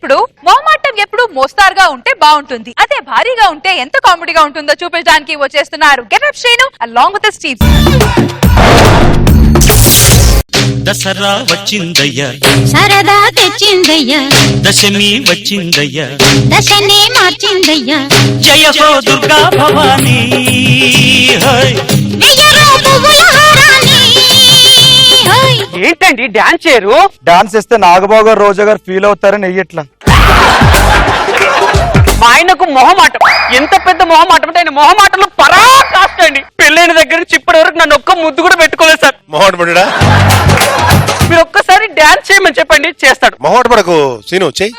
ఇప్పుడు మొహమాటం ఎప్పుడు మోస్తారుగా ఉంటే బాగుంటుంది, అదే భారీగా ఉంటే ఎంత కామెడీగా ఉంటుందో చూపించడానికి వచ్చేస్తున్నారు getup Srinu along with team. Dasara వచ్చిందయ్యా, సరదా తెచ్చిందయ్యా, దశమి వచ్చిందయ్యా, దశనే మార్చిందయ్యా, జయ హో దుర్గా భవానీ. వెయ్యరో పువ్వుల హారాన్ని. ఏంటండి డాన్స్ చేయరు? డాన్స్ చేస్తే నాగబాబు గారు రోజా గారు ఫీల్ అవుతారని వెయ్యట్లా. మా ఆయనకు మొహమాటం, ఎంత పెద్ద మొహమాటం అంటే ఆయన మొహమాటంలో పరాకాష్ట అండి. పెళ్ళైన దగ్గర నుంచి ఇప్పటి వరకు నన్ను ఒక్క ముద్దు కూడా పెట్టుకోలేదు సార్. మొహమాట పడుడా? మీరు ఒక్కసారి డాన్స్ చేయమని చెప్పండి, చేస్తాడు. మొహమాట పడకు సీను, చెయ్యి.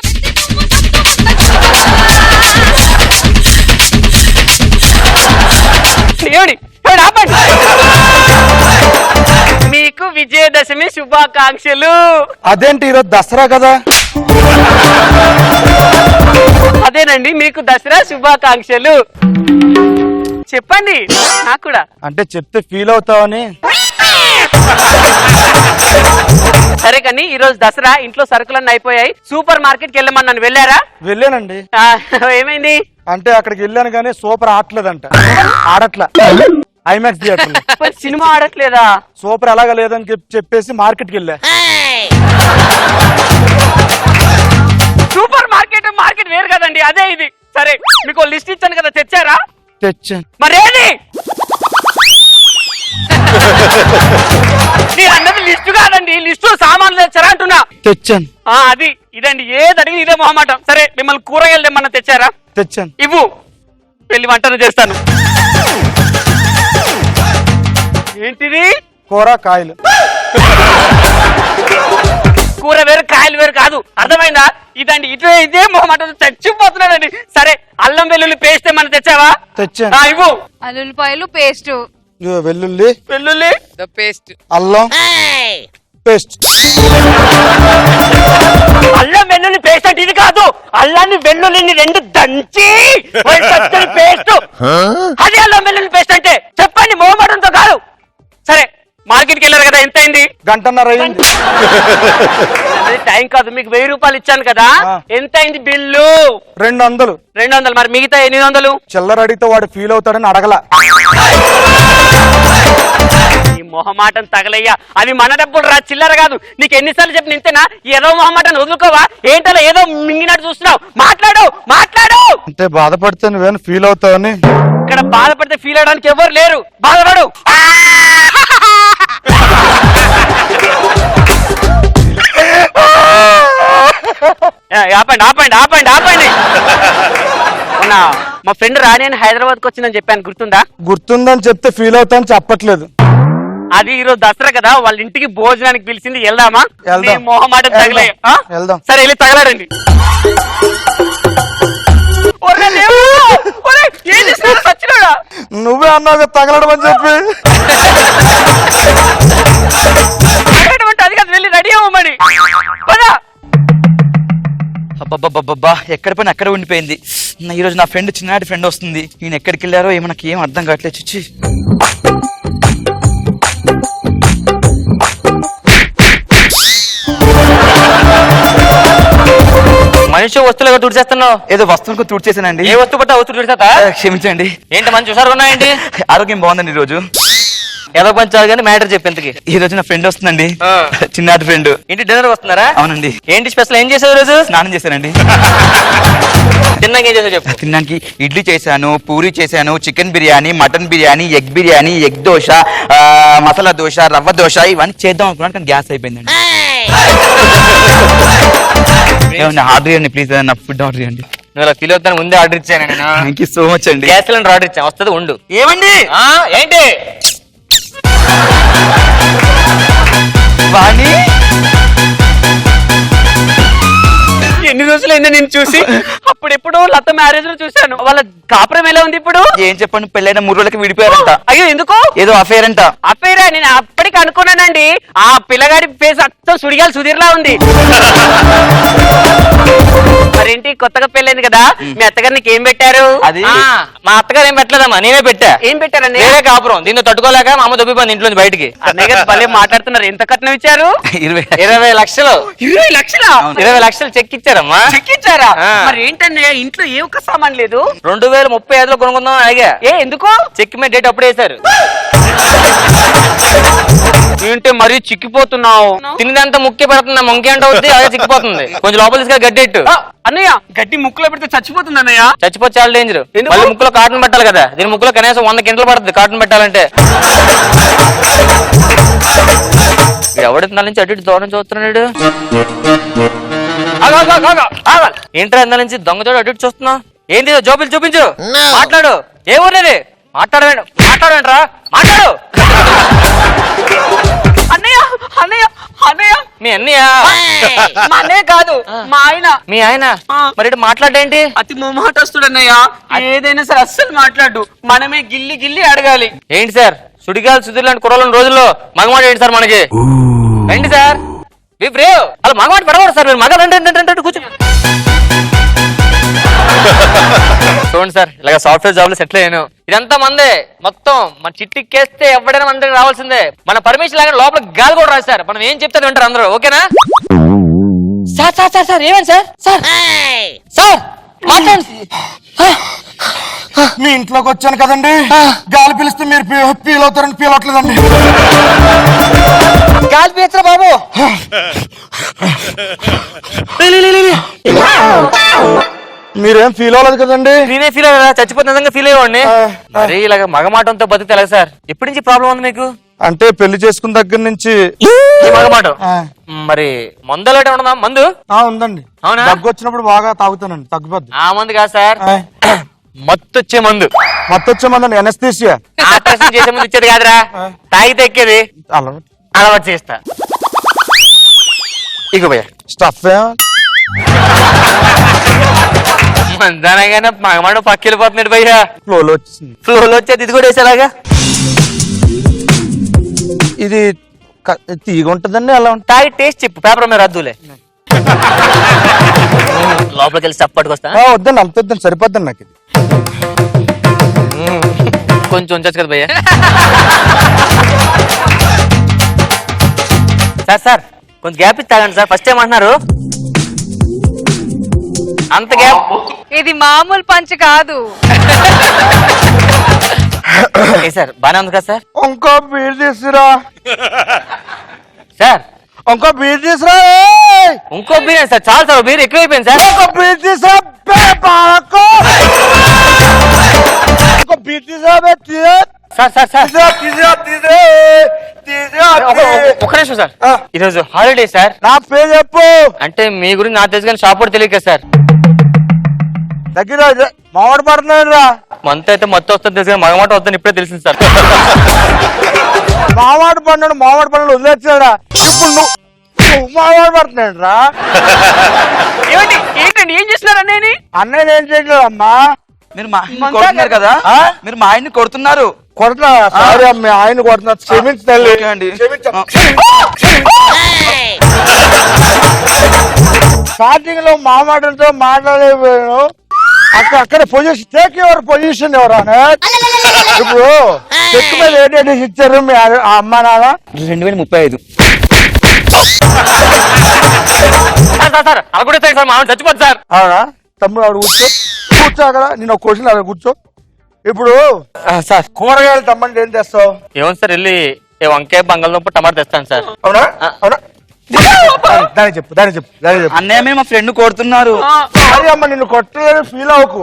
ఏమండి ఆపండి. మీకు విజయదశమి శుభాకాంక్షలు. అదేంటి ఈరోజు దసరా కదా? అదేనండి, మీకు దసరా శుభాకాంక్షలు. చెప్పండి నాకు కూడా. అంటే చెప్తే ఫీల్ అవుతావని. సరే కానీ ఈ రోజు దసరా, ఇంట్లో సరుకులన్నీ అయిపోయాయి, సూపర్ మార్కెట్ కి వెళ్ళమన్నాను, వెళ్ళారా? వెళ్ళానండి. ఏమైంది? అంటే అక్కడికి వెళ్ళాను కానీ సూపర్ ఆడలేదంట. ఆడట్లా ఐమాక్స్ థియేటర్ లో. మరి సినిమా ఆడట్లేదా? సూపర్ అలాగా లేదని చెప్పేసి మార్కెట్కి వెళ్ళా. సూపర్ మార్కెట్ మార్కెట్ వేరు కదండి, అదే ఇది. సరే మీకు లిస్ట్ ఇచ్చాను కదా, తెచ్చారా? తెచ్చాను. మరేది మీరు అన్నది లిస్టు కాదండి, లిస్టు సామాన్లు తెచ్చారా అంటున్నా. తెచ్చాను. అది ఇదండి, ఏది అడిగి ఇదే మొహమాటం. సరే మిమ్మల్ని కూరగాయలు తెమ్మన్నా, తెచ్చారా? తెచ్చాను. ఇవ్వు, వెళ్ళి వంటను చేస్తాను. ఏంటిది? కూర కాయలు. కూర వేరు కాయలు వేరు కాదు, అర్థమైందా? ఇదండి, ఇదే మొహమాటం చచ్చిపోతున్నాడండి. సరే అల్లం వెల్లుల్లి పేస్ట్ ఏమన్నా తెచ్చావా? తెచ్చాను. ఇవ్వు. అల్లుల్లిపాయలు పేస్ట్, వెల్లుల్లి వెల్లుల్లి పేస్ట్, అల్లం పేస్ట్. అల్లం వెల్లుల్లి పేస్ట్ అంటే ఇది కాదు, అల్లాన్ని వెల్లుల్లిని రెండు దంచి పేస్ట్, అది అల్లం వెల్లుల్లి పేస్ట్ అంటే. చెప్పండి, మొహమాటంతో కాదు. సరే మార్కెట్కి వెళ్ళారు కదా, ఎంత అయింది? గంటన్నర అయింది. టైం కాదు, మీకు 1000 రూపాయలు ఇచ్చాను కదా, ఎంత అయింది బిల్లు? 200. 200. మరి మిగతా 800? చిల్లర అడిగితే వాడు ఫీల్ అవుతాడని అడగల. ఈ మొహమాటం తగలయ్యా, అవి మన డబ్బులు రా, చిల్లర కాదు. నీకు ఎన్నిసార్లు చెప్పిన ఇంతేనా? ఏదో మొహమాటాన్ని వదులుకోవా? ఏంటలా ఏదో మింగినట్టు చూస్తున్నావు? మాట్లాడు మాట్లాడు. అంటే బాధపడితే నువ్వేనా ఫీల్ అవుతావని. ఇక్కడ బాధపడితే ఫీల్ అవడానికి ఎవరు లేరు, బాధపడు. ఆపండి ఆపండి ఆపండి ఆపండి. మా ఫ్రెండ్ రాణి అని హైదరాబాద్ కు వచ్చిందని చెప్పాను, గుర్తుందా? గుర్తుందని చెప్తే ఫీల్ అవుతాను చెప్పట్లేదు. అది ఈరోజు దసరా కదా, వాళ్ళ ఇంటికి భోజనానికి పిలిచింది, వెళ్దామా? మొహమాట తగలే. వెళ్దాం. సరే వెళ్ళి తగలాడండి. నువ్వే అన్నావు తగలడం అని చెప్పి. అది కాదు, వెళ్ళి రెడీ అవ్వమని. అబ్బబ్బబ్బబ్బా, ఎక్కడ పని అక్కడ ఉండిపోయింది. ఈ రోజు నా ఫ్రెండ్, చిన్ననాటి ఫ్రెండ్ వస్తుంది. ఈయన ఎక్కడికి వెళ్ళారో ఏమో, నాకు ఏం అర్థం కావట్లేదు. చిచ్చి, మనిషి వస్తువులుగా తుడిచేస్తున్నావు. ఏదో వస్తువులకు తుడిచేసానండి. ఏ వస్తువు పట్ట వస్తువు తుడిచేస్తా? క్షమించండి. ఏంటి మంచి హుషారు ఉన్నాయండి? ఆరోగ్యం బాగుందండి ఈ రోజు. ఏదో పంచాలి కానీ మ్యాటర్ చెప్పేంతకి. ఈ రోజు నా ఫ్రెండ్ వస్తుందండి, చిన్ననాటి ఫ్రెండ్. ఇంటి డిన్నర్ వస్తున్నారా? అవునండి. ఏంటి స్పెషల్? ఏం చేసావు రోజు? స్నానం చేశానండి. తిన్నాక ఏం చేసావు చెప్పు. తినడానికి ఇడ్లీ చేశాను, పూరి చేశాను, chicken biryani, mutton biryani, egg biryani, egg dosa, masala dosa, rava dosa, ఇవన్నీ చేద్దాం అనుకున్నాను కానీ గ్యాస్ అయిపోయిందండి. ఏమన్నా ఆర్డర్ ఇవ్వండి ప్లీజ్, నా ఫుడ్ ఆర్డర్ ఇవ్వండి. నువ్వు ఫీల్ అవుతాను, ముందే ఆర్డర్ ఇచ్చాను నేను. థ్యాంక్ యూ సో మచ్ అండి. గ్యాస్ సిలిండర్ ఆర్డర్ ఇచ్చాను, వస్తుంది ఉండు. ఏమండి? ఏంటి వాణి, ఎన్ని రోజులైంది నేను చూసి? అప్పుడెప్పుడు లత మ్యారేజ్ లో చూశాను. వాళ్ళ కాపురం ఎలా ఉంది ఇప్పుడు? ఏం చెప్పండి, పెళ్ళైన 3 రోజులకి విడిపోయారంట. అయ్యో ఎందుకు? ఏదో అఫేర్ అంట. అఫైరా? నేను అప్పటికి అనుకున్నానండి, ఆ పిల్లగాడి ఫేస్ అచ్చం సుడిగాలి సుధీర్లా ఉంది. మరేంటి నీకు కొత్తగా పెళ్ళైంది కదా మీ అత్తగారు నీకు ఏం పెట్టారు? అది మా అత్తగారు ఏం పెట్టలేదమ్మా, నేనే పెట్టా. ఏం పెట్టారని? వేరే కాపురం, దీన్ని తట్టుకోలేక మా అమ్మ దొబ్బిపోయింది ఇంట్లో నుంచి బయటికి. అన్నయ్య గారు భలే మాట్లాడుతున్నారు. ఎంత కట్నం ఇచ్చారు? 20 లక్షలు. 20 లక్షలా? 20 లక్షలు చెక్ ఇచ్చారమ్మా. చెక్ ఇచ్చారా? ఆ. మరి ఏంటన్నయ్య ఇంట్లో ఏ ఒక్క సామాన్ లేదు? 2035లో కొనుక్కుందాం అడిగా. ఎందుకు? చెక్ మీద డేట్ అప్పుడే వేశారు. ఏంటి మరీ చిక్కిపోతున్నావు? తినేదంతా ముక్కే పెడుతున్నా, మొంకి అంటే అవుద్ది, అదే చిక్కిపోతుంది. కొంచెం లోపల తీసుకెళ్ళి గడ్డెట్టు. అన్నయ్య గడ్డి ముక్కులో పెడితే చచ్చిపోతుంది అన్నయ్య. చచ్చిపోతే చాలా డేంజర్. ఎందుకు? మళ్ళీ ముక్కులో కాటన్ పెట్టాలి కదా, దీని ముక్కులో కనీసం 100 కింటలు పడుతుంది కాటన్ పెట్టాలంటే. ఎవడి నుంచి అటు ఇటు దూరం చూస్తున్నాడు. ఏంట్రా ఇందా నుంచి దొంగతోడు అటు ఇటు చూస్తున్నావు? ఏంటి జోబులు చూపించు, మాట్లాడు. ఏ ఊర్లేది? మాట్లాడవేంట్రా, మాట్లాడు. అన్నయ్య అన్నయ్య అన్నయ్య మీ అన్నయ్య? మా అన్నయ్య కాదు మా ఆయన. మీ ఆయన? మరి ఇటు మాట్లాడేంటి? అతి మొహమాటస్తుడు అన్నయ్య. ఏదైనా సరే అస్సలు మాట్లాడు, మనమే గిల్లి గిల్లి అడగాలి. ఏంటి సార్ సుడిగాలు సుధీర్ లాంటి కుర్రలు రోజుల్లో మగమాట ఏంటి సార్ మనకి? ఏంటి సార్ అలా మగమాట పడకూడదు సార్, మీరు మగ రండి కూర్చో. చూడండి సార్, ఇలాగ సాఫ్ట్వేర్ జాబ్ లో సెటిల్ అయ్యాను. ఇదంతా మందే మొత్తం. మన చిట్టికేస్తే ఎవడైనా మన దగ్గర రావాల్సిందే. మన పర్మిషన్ లాగా లోపల గాలి కూడా రాదు సార్. మనం ఏం చెప్తే వింటారు అందరూ. ఓకేనా సార్? సార్ సార్ సార్ ఏమైంది సార్? సార్ సార్ మాట్లాడండి. మీ ఇంట్లోకి వచ్చాను కదండి, గాలి పిలిస్తే మీరు ఫీల్ అవుతారని ఫీల్ అవట్లేదండి. గాలి పీల్చరా బాబు. మీరేం ఫీల్ అవ్వలేదు కదండి? నేనే ఫీల్ అయ్యా, చచ్చిపోతే నిజంగా ఫీల్ అయ్యేవాడిని. మరి ఇలాగ మగమాటంతో బతికి తెలగ సార్. ఎప్పటి నుంచి ప్రాబ్లం ఉంది మీకు? అంటే పెళ్లి చేసుకున్న దగ్గర నుంచి ఈ మగమాట. మరి మందులో ఉండదా? మందు ఉందండి. అవునా? దగ్గు వచ్చినప్పుడు బాగా తాగుతానండి, తగ్గిపోద్ది. ఆ మందు కాదు సార్, మత్తు వచ్చే మందు. మొత్తం వచ్చేమందండి ఎనస్థీసియా. ఆపరేషన్ చేసే ముందు ఇచ్చేది కాదురా, తాగితే ఎక్కేది. అలా అలవాటు చేస్తా. ఇక భయ స్టఫ్ మందానగానే మగమాట పక్క వెళ్ళిపోతున్నాడు భయ్యా. ఫ్లోలో వచ్చింది. ఫ్లోలో వచ్చేది ఇది కూడా వేసేలాగా. ఇది తీగ ఉంటదండి, అలా ఉంటుంది. తాగి టేస్ట్ చెప్పు, పేపర్ మీద రద్దులే. లోపలికి వెళ్ళి చప్పట్టుకొస్తా. వద్దండి, అంత వద్దండి, సరిపోద్దండి నాకు ఇది. కొంచెం ఉంచచ్చు కదా భయ్యా. సార్ సార్ కొంచెం గ్యాప్ ఇచ్చి తాగండి సార్. ఫస్ట్ ఏమంటున్నారు? అంత గ్యాప్ ఇది మామూలు పంచ్ కాదు. సార్ బానే ఉంది కదా సార్? ఇంకో బీర్ తీసురా సార్, ఇంకో బీర్ తీసురా. ఇంకో బీర్ సార్, చాలు సార్, బీర్ ఎక్కువైపోయింది సార్. ఇంకో బీర్ తీసురా, ఇంకో బీర్ తీసురా. సార్ సార్ సార్ ఒక్క నిమిషం సార్. ఈరోజు హాలిడే సార్. నా పేరు చెప్పు. అంటే మీ గురించి నాకు తెలుసు కానీ షాప్ కూడా తెలియదు సార్. దగ్గర మామిడి పడుతున్నాడు రా. మంత్ అయితే మొత్తం వస్తుంది తెలుసు కానీ మగమాట వద్దని ఇప్పుడే తెలిసింది సార్. మామిడి పండు వదిలేచ్చాడా? ఇప్పుడు నువ్వు మామిడి పడుతున్నాడు రా. ఏంటండి ఏం చేస్తున్నారు అన్నయ్యని? అన్నయ్య ఏం చేయట్లేదు అమ్మా. మీరు మా ఆయన్ని కొడుతున్నారు కదా, మీరు మా ఆయన్ని కొడుతున్నారు. కొడుతున్నా? సారీ అమ్మ, ఆయన కొడుతున్నా, క్షమించండి. ఓకే అండి. స్టార్టింగ్ లో మామాటంతో మాట్లాడలేకపోయాను. అక్కడ పొజిషన్ టేక్ యువర్ పొజిషన్ ఎవరా? ఇప్పుడు చెక్ మీద ఏంటంటే ఇచ్చారు మీ అమ్మ నాన్న? 2035. సార్ అలా కూడా సార్ మామూలు చచ్చిపోద్ది సార్. అవునా? తమ్ముడు ఆవిడ కూర్చో అక్కడ. నేను ఒక క్వశ్చన్ అక్కడ కూర్చో. ఇప్పుడు సార్ కూరగాయలు తమ్మంటే ఏం చేస్తావు? ఏమో సార్, వెళ్ళి వంకాయ బంగాళదుంప టమాటా తెస్తాను సార్. అవునా? అవునా? దాని చెప్పు. అన్నయ్య మీరు మా ఫ్రెండ్ కొడుతున్నారు. సారీ అమ్మ, నిన్ను కొట్టలేని ఫీల్ అవ్వకు.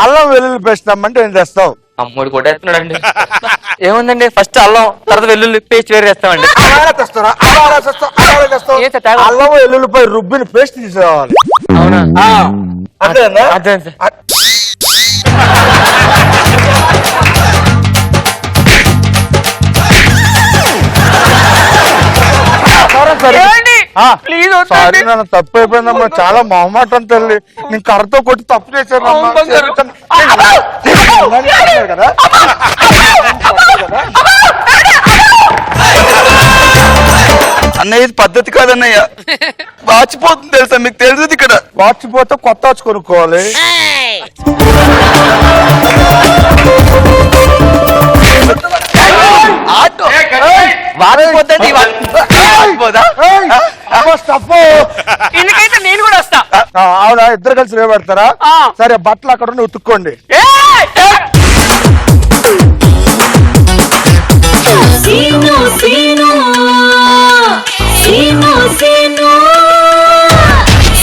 అల్లం వెల్లుల్లి పేస్ట్ తమ్మంటే ఏం చేస్తావు? అమ్ముడు కొట్టేస్తున్నాడండి. ఏముందండి, ఫస్ట్ అల్లం తర్వాత వెల్లుల్లి పేస్ట్ వేరు చేస్తామండి. అలాగే తెస్తారా? అలాగే తెస్తావు. ఏ తెస్తావు? అల్లం వెల్లుల్లిపై రుబ్బిన పేస్ట్ తీసుకురావాలి. అవునా? అదేనా? అదే సార్. ప్లీజ్ సారీ, నన్ను తప్పు అయిపోయిందమ్మా. చాలా మొహమాటం తల్లి. నేను కర్రతో కొట్టి తప్పు చేశానమ్మా. కదా అన్నయ్య ఇది పద్ధతి కాదన్నయ్య, వాచిపోతుంది తెలుసా మీకు? తెలుసు ఇక్కడ వాచ్ పోతే కొత్త వాచ్ కొనుక్కోవాలి. ఆటో వాడిపోతుంది స్టఫ్. ఇళ్ళకైతే నేను కూడా వస్తా. అవునా, ఇద్దరు కలిసి నిలబెడతారా? ఆ. సరే, బట్టలు అక్కడ ఉండి ఉతుక్కోండి. ఏయ్! సీను సీను సీను సీను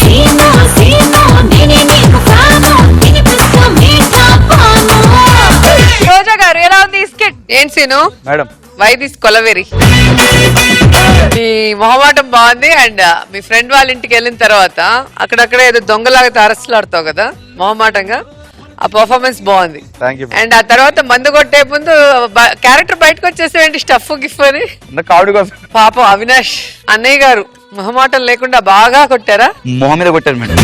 సీను సీను నేనే నీకు ఫ్యాను వినిపిస్తూ మీఠా పాను. రోజా గారు ఎలా ఉంది ఈ స్కిట్? ఏం scene madam why this Kolaveri మీ మొహమాటం బాగుంది. అండ్ మీ ఫ్రెండ్ వాళ్ళ ఇంటికి వెళ్ళిన తర్వాత అక్కడక్కడ ఏదో దొంగలాగా తారసలాడుతావు కదా మొహమాటంగా, ఆ పర్ఫార్మెన్స్ బాగుంది. Thank you. అండ్ ఆ తర్వాత మందు కొట్టే ముందు క్యారెక్టర్ బయటకు వచ్చేసేయండి స్టఫ్ గిఫ్ అని. కావుడి కోసం పాపం అవినాష్ అన్నయ్య గారు మొహమాటం లేకుండా బాగా కొట్టారా? మొహం మీద కొట్టారు మేడం.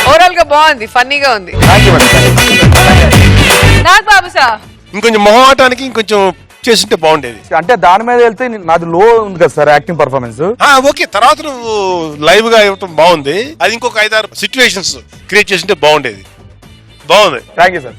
ఓవరాల్ గా బాగుంది, ఫన్నీగా ఉంది. Thank you madam. Nag Babu sir ఇంకొంచెం మొహమాటానికి ఇంకొంచెం చేస్తుంటే బాగుండేది. అంటే దాని మీద వెళ్తే నాది లో ఉంది కదా సార్ యాక్టింగ్ పర్ఫార్మెన్స్. ఓకే, తర్వాత నువ్వు లైవ్ గా ఇవ్వటం బాగుంది. అది ఇంకొక 5-6 సిచ్యువేషన్స్ క్రియేట్ చేస్తుంటే బాగుండేది. బాగుంది. Thank you sir.